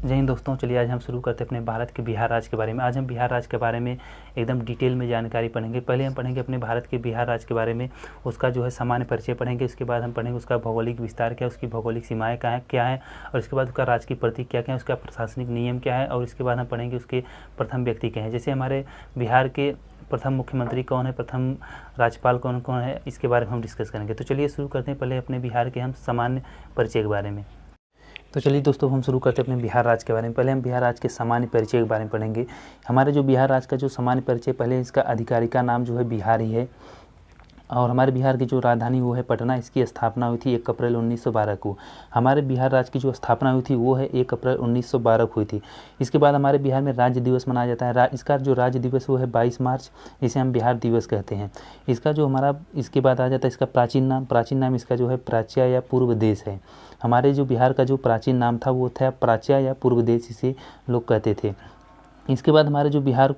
जय हिंद दोस्तों। चलिए आज हम शुरू करते हैं अपने भारत के बिहार राज्य के बारे में। आज हम बिहार राज्य के बारे में एकदम डिटेल में जानकारी पढ़ेंगे। पहले हम पढ़ेंगे अपने भारत के बिहार राज्य के बारे में, उसका जो है सामान्य परिचय पढ़ेंगे। उसके बाद हम पढ़ेंगे उसका भौगोलिक विस्तार क्या है, उसकी भौगोलिक सीमाएँ क्या है और इसके बाद उसका राज्य की प्रतीक क्या क्या है, उसका प्रशासनिक नियम क्या है और इसके बाद हम पढ़ेंगे उसके प्रथम व्यक्ति क्या है। जैसे हमारे बिहार के प्रथम मुख्यमंत्री कौन है, प्रथम राज्यपाल कौन कौन है, इसके बारे में हम डिस्कस करेंगे। तो चलिए शुरू करते हैं पहले अपने बिहार के हम सामान्य परिचय के बारे में। तो चलिए दोस्तों हम शुरू करते हैं अपने बिहार राज्य के बारे में। पहले हम बिहार राज्य के सामान्य परिचय के बारे में पढ़ेंगे। हमारे जो बिहार राज्य का जो सामान्य परिचय, पहले इसका आधिकारिक का नाम जो है बिहार ही है और हमारे बिहार की जो राजधानी वो है पटना। इसकी स्थापना हुई थी 1 अप्रैल 1912 को। हमारे बिहार राज्य की जो स्थापना हुई थी वो है 1 अप्रैल 1912 को हुई थी। इसके बाद हमारे बिहार में राज्य दिवस मनाया जाता है। इसका जो राज्य दिवस वो है 22 मार्च, इसे हम बिहार दिवस कहते हैं। इसका जो हमारा इसके बाद आ जाता है इसका प्राचीन नाम इसका जो है प्राच्य या पूर्व देश है। हमारे जो बिहार का जो प्राचीन नाम था वो था प्राच्य या पूर्व देश, इसे लोग कहते थे। इसके बाद हमारे जो बिहार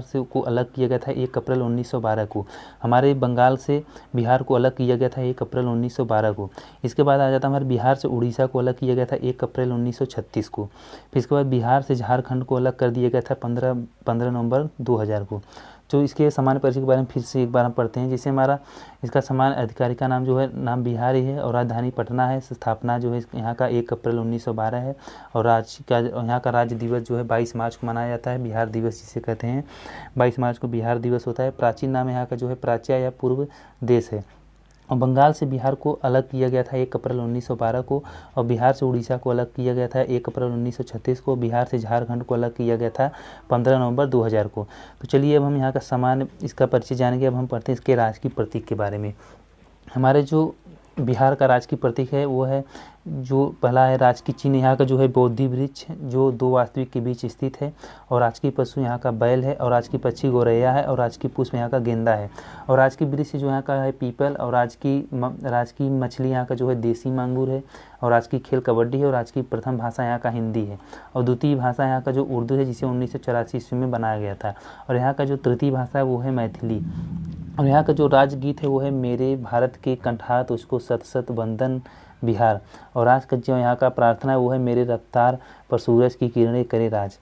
से को अलग किया गया था 1 अप्रैल 1912 को। हमारे बंगाल से बिहार को अलग किया गया था 1 अप्रैल 1912 को। इसके बाद आ जाता है हमारे बिहार से उड़ीसा को अलग किया गया था 1 अप्रैल 1936 को। फिर इसके बाद बिहार से झारखंड को अलग कर दिया गया था 15 नवंबर 2000 को। जो इसके सामान्य परिचय के बारे में फिर से एक बार हम पढ़ते हैं। जैसे हमारा इसका सामान्य आधिकारिक का नाम जो है नाम बिहार ही है और राजधानी पटना है। स्थापना जो है यहाँ का 1 अप्रैल 1912 है और यहाँ का राज्य दिवस जो है 22 मार्च को मनाया जाता है। बिहार दिवस जिसे कहते हैं, 22 मार्च को बिहार दिवस होता है। प्राचीन नाम यहाँ का जो है प्राच्य या पूर्व देश है। और बंगाल से बिहार को अलग किया गया था 1 अप्रैल 1912 को और बिहार से उड़ीसा को अलग किया गया था 1 अप्रैल 1936 को। बिहार से झारखंड को अलग किया गया था 15 नवंबर 2000 को। तो चलिए अब हम यहाँ का सामान्य इसका परिचय जानेंगे। अब हम पढ़ते हैं इसके राज्य की प्रतीक के बारे में। हमारे जो बिहार का राज की प्रतीक है वो है, जो पहला है राज की चिन्ह यहाँ का जो है बोधि वृक्ष जो 2 वास्तविक के बीच स्थित है। और राजकीय पशु यहाँ का बैल है और राजकीय पक्षी गौरैया है और राजकीय पुष्प यहाँ का गेंदा है। और राजकीय वृक्ष जो यहाँ का है पीपल और राजकीय मछली यहाँ का जो है देसी मांगूर है। और राजकीय खेल कबड्डी है और राजकीय प्रथम भाषा यहाँ का हिंदी है और द्वितीय भाषा यहाँ का जो उर्दू है जिसे 1984 ईस्वी में बनाया गया था। और यहाँ का जो तृतीय भाषा है वो है मैथिली। और यहाँ का जो राजगीत है वो है मेरे भारत के कंठा तुझको सत सत वंदन बिहार। और राज का जो यहाँ का प्रार्थना है वो है मेरे रफ्तार पर सूरज की किरणें करे राज।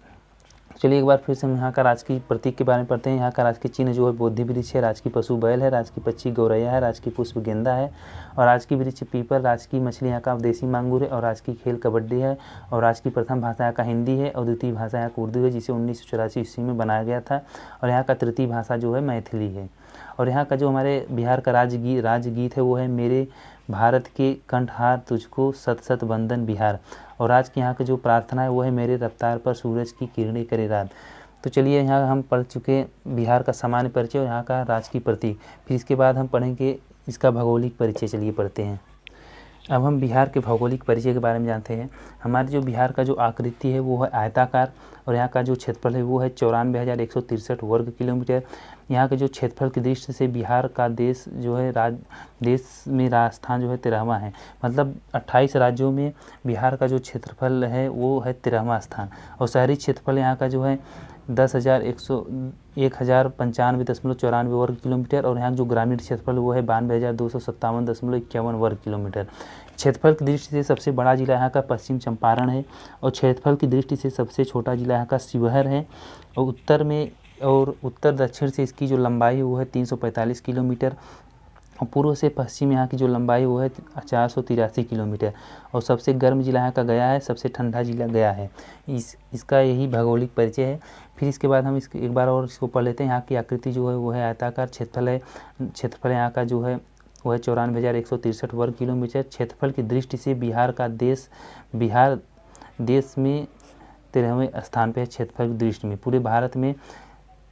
चलिए एक बार फिर से हम यहाँ का राजकीय प्रतीक के बारे में पढ़ते हैं। यहाँ का राजकीय चिन्ह जो है बोधि वृक्ष है, राजकीय पशु बैल है, राजकीय पक्षी गौरैया है, राजकीय पुष्प गेंदा है और राजकीय वृक्ष पीपल, राजकीय मछली यहाँ का देसी मांगूर है और राजकीय खेल कबड्डी है। और राजकीय प्रथम भाषा यहाँ का हिंदी है और द्वितीय भाषा यहाँ का उर्दू है जिसे 1984 ईस्वी में बनाया गया था। और यहाँ का तृतीय भाषा जो है मैथिली है। और यहाँ का जो हमारे बिहार का राजगीत है वो है मेरे भारत के कंठहार तुझको सत सत वंदन बिहार। और आज की यहाँ की जो प्रार्थना है वो है मेरे रफ्तार पर सूरज की किरणें करे रात। तो चलिए यहाँ हम पढ़ चुके बिहार का सामान्य परिचय और यहाँ का राज की प्रतीक। फिर इसके बाद हम पढ़ेंगे इसका भौगोलिक परिचय। चलिए पढ़ते हैं। अब हम बिहार के भौगोलिक परिचय के बारे में जानते हैं। हमारे जो बिहार का जो आकृति है वो है आयताकार और यहाँ का जो क्षेत्रफल है वो है 94,163 वर्ग किलोमीटर। यहाँ के जो क्षेत्रफल की दृष्टि से बिहार का देश जो है देश में स्थान जो है 13वां है। मतलब 28 राज्यों में बिहार का जो क्षेत्रफल है वो है 13वां स्थान। और शहरी क्षेत्रफल यहाँ का जो है 10,95.94 वर्ग किलोमीटर। और यहाँ जो ग्रामीण क्षेत्रफल वो है 92,257.51 वर्ग किलोमीटर। क्षेत्रफल की दृष्टि से सबसे बड़ा जिला यहाँ का पश्चिम चंपारण है और क्षेत्रफल की दृष्टि से सबसे छोटा जिला यहाँ का शिवहर है। और उत्तर दक्षिण से इसकी जो लंबाई वो है 345 किलोमीटर और पूर्व से पश्चिम यहाँ की जो लंबाई वो है 483 किलोमीटर। और सबसे गर्म जिला यहाँ का गया है, सबसे ठंडा जिला गया है। इसका यही भौगोलिक परिचय है। फिर इसके बाद हम एक बार और इसको पढ़ लेते हैं। यहाँ की आकृति जो है वो है आयताकार। क्षेत्रफल यहाँ का जो है वो है 94,163 वर्ग किलोमीटर। क्षेत्रफल की दृष्टि से बिहार देश में 13वें स्थान पे है। क्षेत्रफल की दृष्टि में पूरे भारत में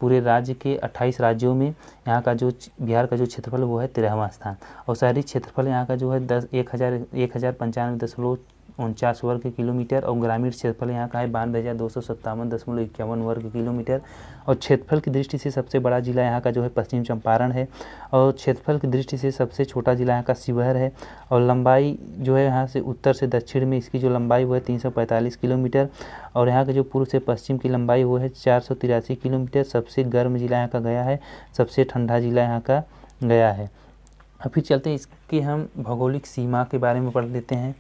पूरे राज्य के 28 राज्यों में यहाँ का जो बिहार का जो क्षेत्रफल वो है 13वां स्थान। और शहरी क्षेत्रफल यहाँ का जो है 1,095.49 वर्ग किलोमीटर और ग्रामीण क्षेत्रफल यहाँ का है 92,257.51 वर्ग किलोमीटर। और क्षेत्रफल की दृष्टि से सबसे बड़ा जिला यहाँ का जो है पश्चिम चंपारण है और क्षेत्रफल की दृष्टि से सबसे छोटा जिला यहाँ का शिवहर है। और लंबाई जो है यहाँ से उत्तर से दक्षिण में इसकी जो लंबाई वो है 345 किलोमीटर। और यहाँ के जो पूर्व से पश्चिम की लंबाई वो है 483 किलोमीटर। सबसे गर्म जिला यहाँ का गया है, सबसे ठंडा जिला यहाँ का गया है। अब फिर चलते हैं इसकी हम भौगोलिक सीमा के बारे में पढ़ लेते हैं।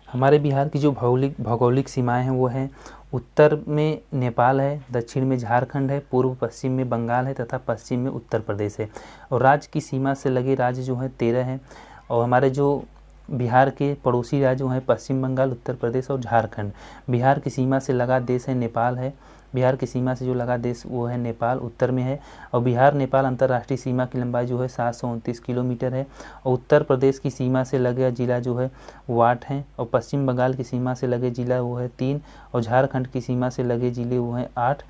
हमारे बिहार की जो भौगोलिक सीमाएं हैं वो हैं, उत्तर में नेपाल है, दक्षिण में झारखंड है, पूर्व पश्चिम में बंगाल है तथा पश्चिम में उत्तर प्रदेश है। और राज्य की सीमा से लगे राज्य जो हैं 13 हैं। और हमारे जो बिहार के पड़ोसी राज्य हैं पश्चिम बंगाल, उत्तर प्रदेश और झारखंड। बिहार की सीमा से लगा देश है नेपाल है, बिहार की सीमा से जो लगा देश वो है नेपाल, उत्तर में है। और बिहार नेपाल अंतर्राष्ट्रीय सीमा की लंबाई जो है 729 किलोमीटर है। और उत्तर प्रदेश की सीमा से लगे जिला जो है वो 8 हैं। और पश्चिम बंगाल की सीमा से लगे जिला वो है 3। और झारखंड की सीमा से लगे जिले वो हैं 8।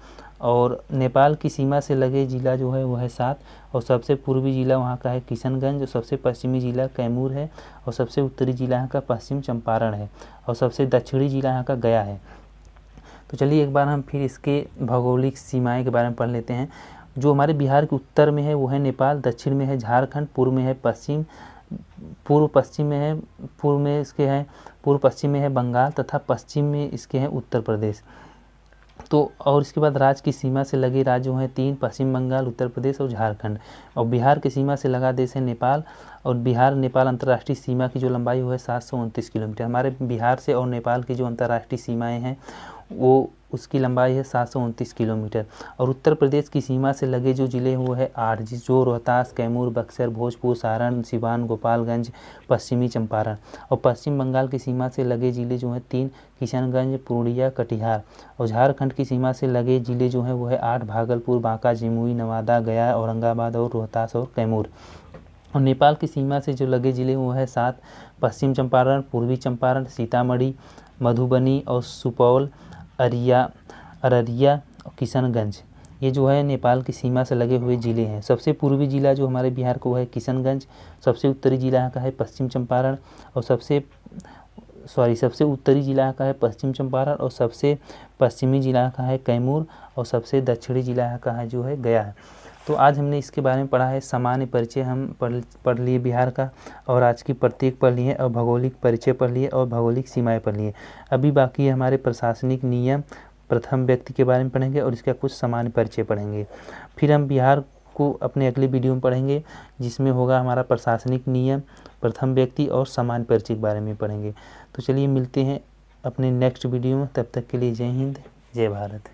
और नेपाल की सीमा से लगे जिला जो है वो है 7। और सबसे पूर्वी जिला वहाँ का है किशनगंज, और सबसे पश्चिमी जिला कैमूर है। और सबसे उत्तरी जिला यहाँ का पश्चिम चंपारण है। और सबसे दक्षिणी जिला यहाँ का गया है। तो चलिए एक बार हम फिर इसके भौगोलिक सीमाएं के बारे में पढ़ लेते हैं। जो हमारे बिहार के उत्तर में है वो है नेपाल, दक्षिण में है झारखंड, पूर्व में है पूर्व पश्चिम में है बंगाल तथा पश्चिम में इसके हैं उत्तर प्रदेश। तो और इसके बाद राज्य की सीमा से लगे राज्य हैं 3, पश्चिम बंगाल, उत्तर प्रदेश और झारखंड। और बिहार की सीमा से लगा देश है नेपाल। और बिहार नेपाल अंतर्राष्ट्रीय सीमा की जो लंबाई वो है 729 किलोमीटर। हमारे बिहार से और नेपाल की जो अंतर्राष्ट्रीय सीमाएं हैं वो उसकी लंबाई है 729 किलोमीटर। और उत्तर प्रदेश की सीमा से लगे जो ज़िले हैं वो है 8, जो रोहतास, कैमूर, बक्सर, भोजपुर, सारण, सिवान, गोपालगंज, पश्चिमी चंपारण। और पश्चिम बंगाल की सीमा से लगे ज़िले जो हैं 3, किशनगंज, पूर्णिया, कटिहार। और झारखंड की सीमा से लगे ज़िले जो हैं वो है 8, भागलपुर, बांका, जमुई, नवादा, गया, औरंगाबाद और रोहतास और कैमूर। और नेपाल की सीमा से जो लगे ज़िले वो है 7, पश्चिम चंपारण, पूर्वी चंपारण, सीतामढ़ी, मधुबनी और सुपौल, अररिया और किशनगंज। ये जो है नेपाल की सीमा से लगे हुए ज़िले हैं। सबसे पूर्वी ज़िला जो हमारे बिहार को है किशनगंज, सबसे उत्तरी ज़िला का है पश्चिम चंपारण, और सबसे उत्तरी ज़िला का है पश्चिम चंपारण, और सबसे पश्चिमी ज़िला का है कैमूर, और सबसे दक्षिणी ज़िला का है जो है गया है। तो आज हमने इसके बारे में पढ़ा है। सामान्य परिचय हम पढ़ लिए बिहार का, और आज की प्रतीक पढ़ लिए, और भौगोलिक परिचय पढ़ लिए, और भौगोलिक सीमाएं पढ़ लिए। अभी बाकी है हमारे प्रशासनिक नियम, प्रथम व्यक्ति के बारे में पढ़ेंगे और इसका कुछ सामान्य परिचय पढ़ेंगे। फिर हम बिहार को अपने अगले वीडियो में पढ़ेंगे, जिसमें होगा हमारा प्रशासनिक नियम, प्रथम व्यक्ति और सामान्य परिचय के बारे में पढ़ेंगे। तो चलिए मिलते हैं अपने नेक्स्ट वीडियो में। तब तक के लिए जय हिंद, जय भारत।